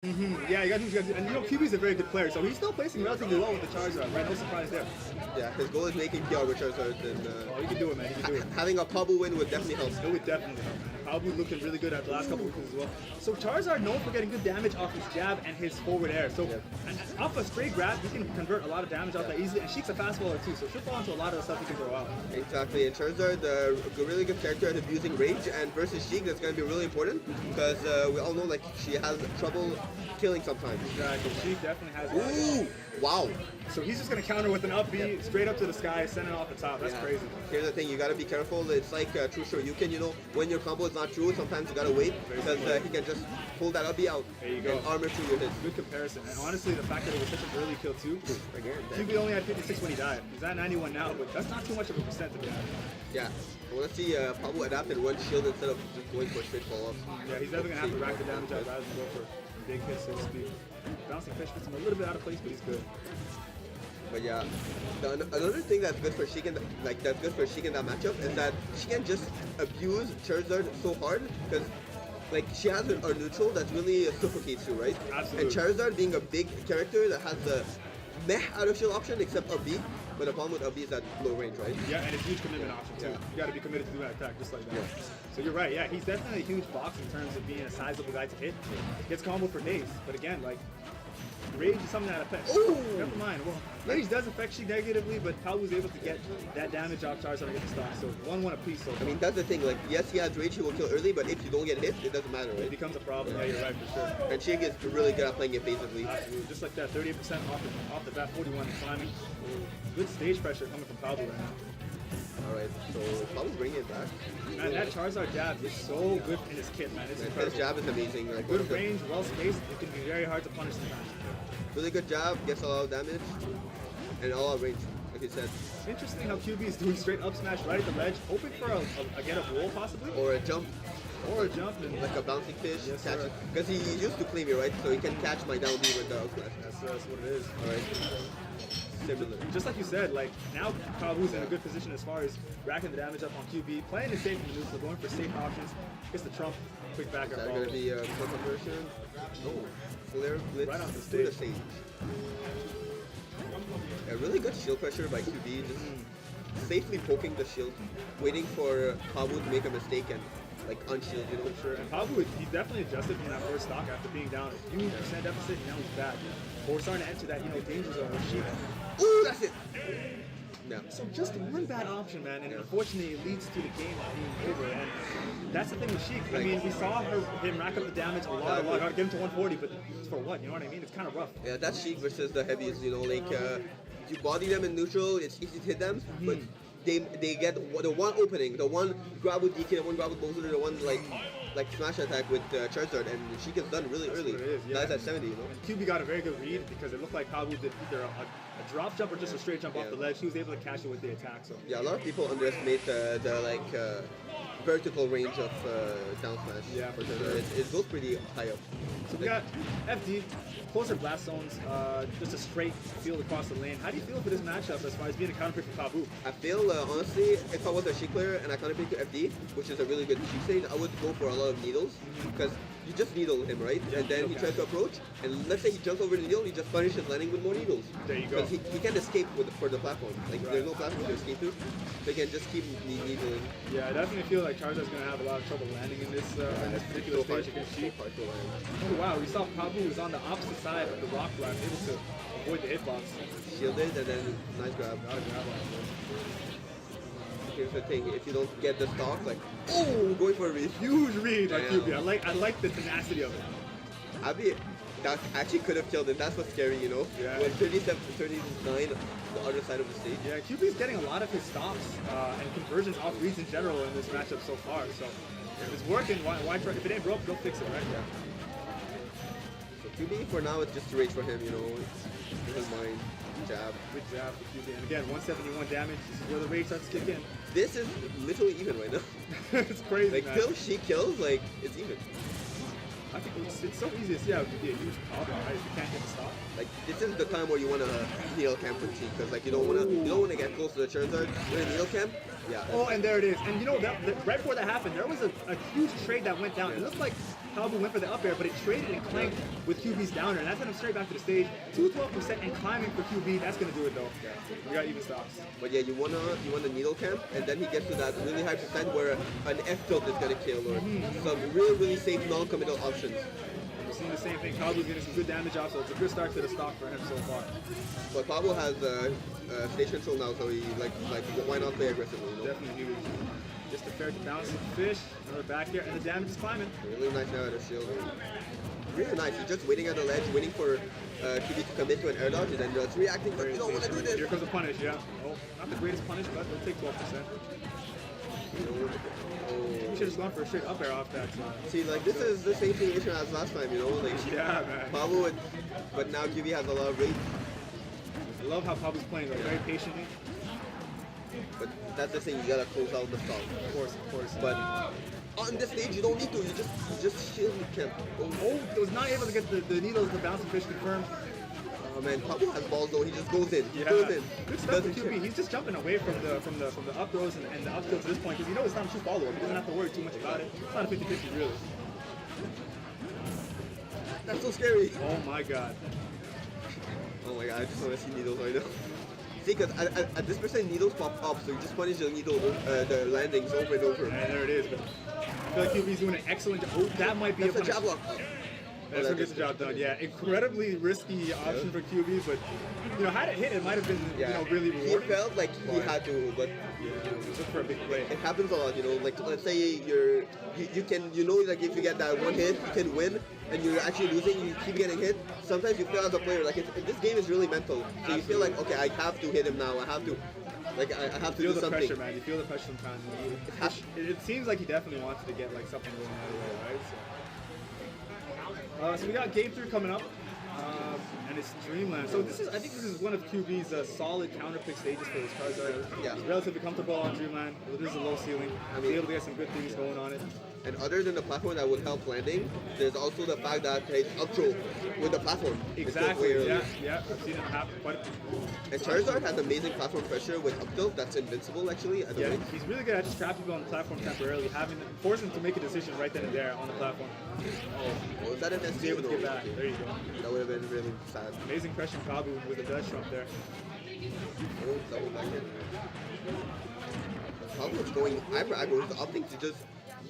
Yeah, you got to, and you know, QB is a very good player, so he's still placing relatively well with the Charizard, right? No surprise there. Yeah, his goal is making PR with Charizard, and Oh, he can do it, man. He can do it. having a Paubu win would definitely help. It would definitely help, man. Paubu looking really good at the last couple of weeks as well. So Charizard known for getting good damage off his jab and his forward air. So and off a straight grab, he can convert a lot of damage off that easily. And Sheik's a fast baller too, so she'll fall into a lot of the stuff he can throw out. Exactly, and Charizard, a really good character at abusing rage, and versus Sheik, that's going to be really important because we all know like she has trouble killing sometimes. Exactly. Sheik definitely has. Ooh! Wow! So he's just going to counter with an up B, straight up to the sky, sending off the top. That's crazy. Here's the thing, you gotta be careful. It's like true Shoryuken, you know, when your combo is not true, sometimes you gotta wait because he can just pull that up B out There you go. and armor through your hits. Good comparison. And honestly, the fact that it was such an early kill too. Again, QB only had 56 when he died. He's at 91 now, but that's not too much of a percent to be honest. yeah. Well, let's see Paubu adapt and run shield instead of just going for straight fall off. Yeah, he's definitely going to have to rack the damage out rather than go for big hits, so to speak. Bouncing fish fits him a little bit out of place, but he's good. But yeah, another thing that's good for Sheik in that matchup is that she can just abuse Charizard so hard because like she has a neutral that really suffocates you, right? Absolutely. And Charizard being a big character that has the meh out of shield option except up B, but the problem with up B is at low range, right? Yeah, and it's a huge commitment option too. You got to be committed to do that attack just like that. So you're right. Yeah, he's definitely a huge box in terms of being a sizable guy to hit. Gets combo for days, but again, like. Rage is something that affects. Ooh. Never mind. Well, Rage does affect Sheik negatively, but Paubu was able to get that damage off Charizard and get the stock. So 1-1 apiece. So I mean, that's the thing. Like, yes, he has rage, he will kill early, but if you don't get hit, it doesn't matter, it right? becomes a problem. Yeah, you're right for sure. And Sheik is really good at playing evasively. Absolutely. Just like that, 38% off the bat, 41 climbing. Good stage pressure coming from Paubu right now. Alright, so Paubu's bringing it back. Man, that Charizard jab is so good in his kit, man. It's His incredible. jab is amazing. Like, Good range, well spaced. It can be very hard to punish sometimes. really good jab, gets a lot of damage, and all out range, like you said. It's interesting how QB is doing straight up smash right at the ledge, hoping for a get up roll possibly, Or a jump, or a jump. And like a bouncing fish, Yes, catch sir. it. Because he used to claim me, right? So he can catch my down B with the up smash. that's what it is. Alright. Similar. Just like you said, like now Paubu's in a good position as far as racking the damage up on QB, playing it safe in the neutral, going for safe options. Gets the trump, quick back Is up. that going to be a quick conversion? Oh, flare blitz Right off the through the stage. stage. A really good shield pressure by QB, just safely poking the shield, waiting for Paubu to make a mistake and like unshield, you know. Sure, and Paubu, he definitely adjusted from that first stock after being down a huge percent deficit, and now he's back. But we're starting to enter that, danger zone with Sheik. Ooh, that's it! Yeah. So just one bad option, man, and unfortunately it leads to the game being over. And that's the thing with Sheik. I mean, we saw him rack up the damage a lot, get him to 140, but it's for what? You know what I mean? It's kind of rough. Yeah, that's Sheik versus the heavies, like you body them in neutral, it's easy to hit them, but they get the one opening, the one grab with DK, the one grab with Bowser, the one like smash attack with Charizard, and Sheik is done really early. What it is, yeah. That's at 70, And QB got a very good read because it looked like Paubu did either a drop jump or just a straight jump off the ledge. He was able to catch it with the attack. So Yeah, a lot of people underestimate the vertical range of down smash. Yeah, for sure. It goes pretty high up. So we got FD, closer blast zones, just a straight field across the lane. How do you feel for this matchup as far as being a counter pick for Paubu? I feel, honestly, if I was a Sheik player and I counter pick to FD, which is a really good Sheik stage, I would go for a lot of needles, because you just needle him, right? And then he tries to approach, and let's say he jumps over the needle, he just punishes landing with more needles. There you go. Because he can't escape for the platform. Like, there's no platform to escape through. They can just keep needling. Yeah, I definitely feel like Charizard's going to have a lot of trouble landing in this particular stage against Sheik. Oh wow, we saw Paubu was on the opposite side of the rock blast, able to avoid the hitbox. Shielded, and then nice grab. Gotta grab on it. Here's the thing, if you don't get the stock, like, oh, going for a read. Huge read by Damn. QB. I like the tenacity of it. That actually could have killed him. That's what's scary, Yeah. With 37 to 39 the other side of the stage. Yeah, QB's getting a lot of his stops and conversions off reads in general in this matchup so far. So if it's working, why try? If it ain't broke, don't fix it, right? Yeah. So QB for now it's just a rage for him, This is mine. Jab. Good jab for QB. And again, 171 damage. This is where the rage starts to kick in. This is literally even right now. It's crazy, Like man. till she kills, like it's even. I think it's so easy to see how it could be a huge problem, right? If you can't get the stop. Like this is the time where you wanna needle camp with Sheik, because like you don't wanna get close to the Charizard. With a needle camp, yeah. Oh, and there it is. And that right before that happened, there was a huge trade that went down. It looked like Paubu went for the up air, but it traded and clanked with QB's downer, and that sent him straight back to the stage. 212% and climbing for QB. That's gonna do it though. Yeah. We got even stocks. But yeah, you want a needle camp, and then he gets to that really high percent where an F tilt is gonna kill, or some really safe non-committal options. We're seeing the same thing. Paubu's getting some good damage off, so it's a good start to the stock for him so far. But Paubu has stage control now, so he like why not play aggressively? You know? Definitely huge. Just a fair to bounce the fish, another back here, and the damage is climbing. Really nice now at the shield. Really nice. He's just waiting at the ledge, waiting for QB to commit to an air dodge, and then just reacting. But you don't want to do this. Here comes the punish, yeah. Oh, not the greatest punish, but we'll take 12%. We should have gone for a straight up air off that. See, like this is the same situation as last time, you know. Like yeah, man. Paubu, but now QB has a lot of rate. I love how Paubu's playing, like very patiently. But that's the thing, you gotta close out the stock. Of course. But on this stage, you don't need to. You just shield the camp. Oh, was not able to get the needles, the bouncing fish confirmed. Oh man, Paubu has balls though. He just goes in. Yeah. Goes in. Good stuff with QB. He's just jumping away from the up throws and the up tilts at this point because he knows it's not a true follow up. He doesn't have to worry too much about it. It's not a 50-50 really. That's so scary. Oh my god. Oh my god, I just want to see needles right now. See, because at this percent needles pop up, so you just punish the needle, the landings over and over. And there it is. But I feel like QB's doing an excellent job. Oh, that might be That's a jab lock. That's what gets the job done. Yeah, incredibly risky option for QB, but you know, had it hit, it might have been you know really rewarding. He felt like he had to, but just for a big play. It happens a lot, you know. Like let's say you can, you know, like if you get that one hit, you can win, and you're actually losing, you keep getting hit. Sometimes you feel as a player like this game is really mental. So you feel like, okay, I have to hit him now. I have to. Like I have to do something. You feel the pressure, man. You feel the pressure sometimes. It seems like he definitely wants to get like something going out of way, right? So we got game 3 coming up, and it's Dreamland. So I think this is one of QB's solid counterpick stages for his Charizard. Yeah. He's relatively comfortable on Dreamland. This is a low ceiling. I mean, be able to get some good things going on it. And other than the platform that would help landing, there's also the fact that he's up throw with the platform. Exactly. Yeah. I've seen it happen quite a bit. And Charizard has amazing platform pressure with up tilt. That's invincible actually. He's really good at just trapping people on the platform temporarily, forcing them to make a decision right then and there on the platform. Oh, is that an SC? Able to get back. There you go. That would have been really sad. Amazing pressure from Paubu with the dash trump there. Oh, double back in. Paubu's going hyper aggro. He's opting to just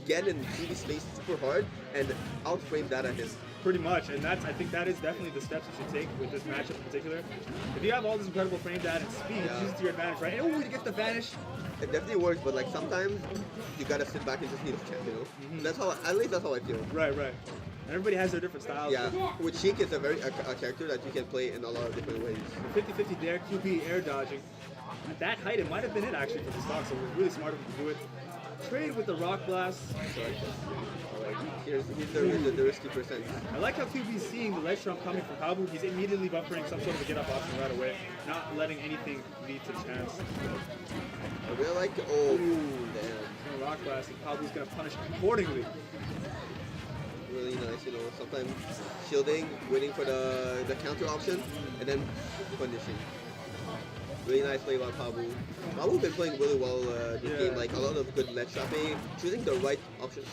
get in QB space super hard and outframe that at him. Pretty much, and I think that is definitely the steps you should take with this matchup in particular. If you have all this incredible frame data and speed, use it to your advantage, right? And you get the vanish. It definitely works, but like sometimes you gotta sit back and just need a check, you know? That's how, at least that's how I feel. Right. Everybody has their different styles. Yeah, with Sheik is a character that you can play in a lot of different ways. 50-50 dare, QB air dodging. At that height, it might have been it actually for the stock, so it was really smart of him to do it. Trade with the Rock Blast. Sorry. Here's the risky percent. I like how QB's seeing the ledge trump coming from Paubu. He's immediately buffering some sort of a get up option right away, not letting anything lead to chance. I really like, oh, damn. Rock Blast, and Paubu's going to punish accordingly. Really nice, you know, sometimes shielding, waiting for the counter option, and then punishing. Really nice play by Paubu. Paubu's been playing really well this game, like a lot of good ledge trapping, choosing the right options.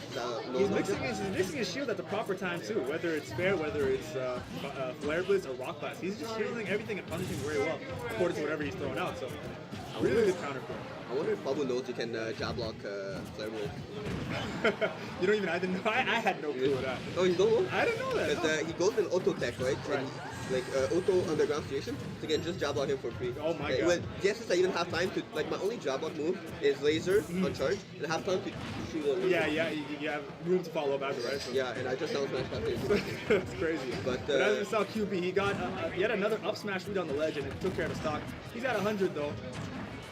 He's mixing his shield at the proper time too, whether it's fair, whether it's Flare Blitz or Rock Blast. He's just shielding everything and punishing very well, according to whatever he's throwing out, so really good counter play. I wonder if Paubu knows you can jab lock Flare Blitz. You don't even, I didn't know, I had no clue of that. Oh, you don't know? I didn't know that. Because he goes in auto tech, right? Right. Like auto underground situation, so you can just jab lock him for free. Oh my god. Well, yes, I even have time to, like my only jab lock move is laser on charge, and I have time to shoot him. Yeah, you have room to follow up after, right? So. Yeah, and I just down smash after. That's crazy. But as we saw QB, he got yet another up smash lead on the ledge, and it took care of the stock. He's at 100 though.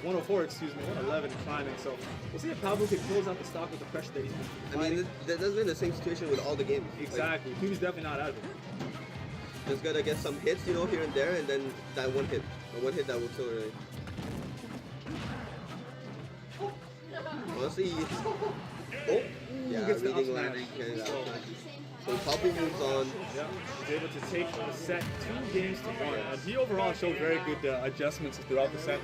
104, excuse me, 111 climbing. So we'll see if Paubu can close out the stock with the pressure that he's been fighting. I mean, that's been the same situation with all the games. Exactly. Like, QB's definitely not out of it. Just gotta get some hits, you know, here and there, and then that one hit. The one hit that will kill really. Honestly, gets the up reading smash. landing. So Paubu moves on. Yeah, he's able to take the set 2 games to 1. And he overall showed very good adjustments throughout the set.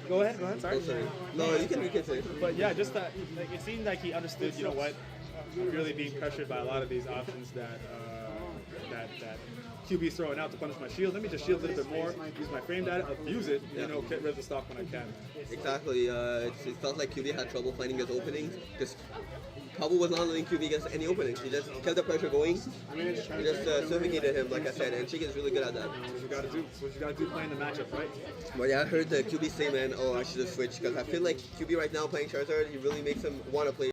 Go ahead, sorry. Oh, sorry. No, you can say it. But yeah, just that, like, it seemed like he understood, you know what, I'm really being pressured by a lot of these options that QB's throwing out to punish my shield. Let me just shield a little bit more, use my frame data, abuse it, you know, get rid of the stock when I can. Exactly. It felt like QB had trouble finding his openings because Paubu was not letting QB against any openings. He just kept the pressure going. He just suffocated him, like I said, and Sheik is really good at that. That's what you gotta do. That's what you gotta do playing the matchup, right? But yeah, I heard the QB say, man, oh, I should have switched because I feel like QB right now playing Charizard, he really makes him want to play